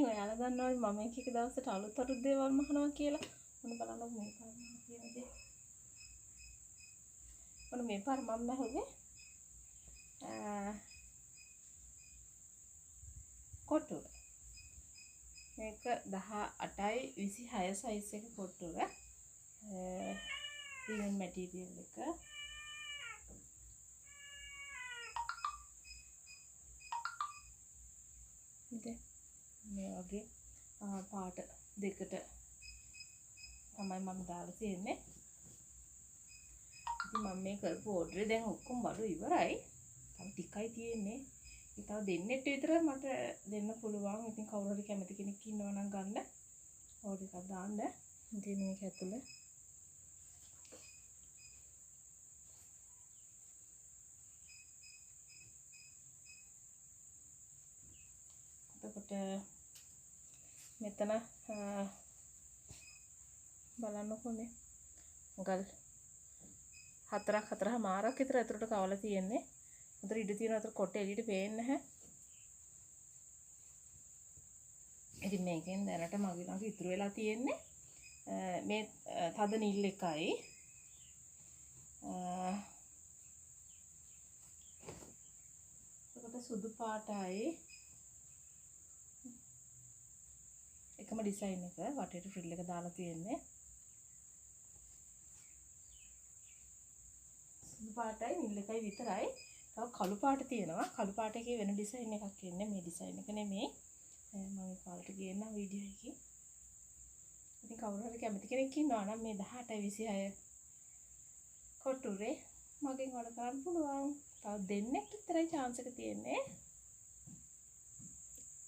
ඉතින් ඔයාලා දන්නවනේ මම එක දවසට අලුත් දේවල් මහනවා කියලා. මොන බලන්න මේ පාර මම කියන දේ. මොන මේ පාර මම මහුවේ කොටුර. මේක 18යි 26 සයිස් එක කොටුර. ලිනන් මැටීරියල් එක. ඉතින් මේ වගේ පාට දෙකට තමයි මම දාලා තියෙන්නේ. ඉතින් මම මේ කරපු ඕඩරේ දැන් ඔක්කොම බඩු ඉවරයි. තව ටිකයි තියෙන්නේ. ඒ තව දෙන්නෙක් විතර මට දෙන්න පුළුවන්. ඉතින් කවුරු හරි කැමති කෙනෙක් ඉන්නවා නම් ගන්න. ඕඩර් එකක් දාන්න. ඉතින් මේක ඇතුලේ එතකොට මෙතන බලන්නකෝ මේ ගල් හතරමාරක් විතර ඇතුලට කවලා තියෙන්නේ. උතර ඉඩ තියෙන අතර කොට එළියට පේන්නේ නැහැ. ඉතින් මේකෙන් දැනට මගේ ළඟ ඉතුරු වෙලා තියෙන්නේ මේ තද නිල් එකයි. එතකොට සුදු පාටයි එකම ඩිසයින් එක වටේට ෆ්‍රිල් එක දාලා තියෙන්නේ. සුදු පාටයි නිල් එකයි විතරයි. තව කළු පාට තියෙනවා. කළු පාට එකේ වෙන ඩිසයින් එකක් එන්නේ. මේ ඩිසයින් එක නෙමෙයි. මම මේ පාට ගේන්න වීඩියෝ එකේ. ඉතින් කවුරු හරි කැමති කෙනෙක් ඉන්නවා නම් මේ 18යි 26 කොටුරේ මගෙන් ඔඩර් කරන්න පුළුවන්. තව දෙන්නෙක් විතරයි chance එක තියෙන්නේ.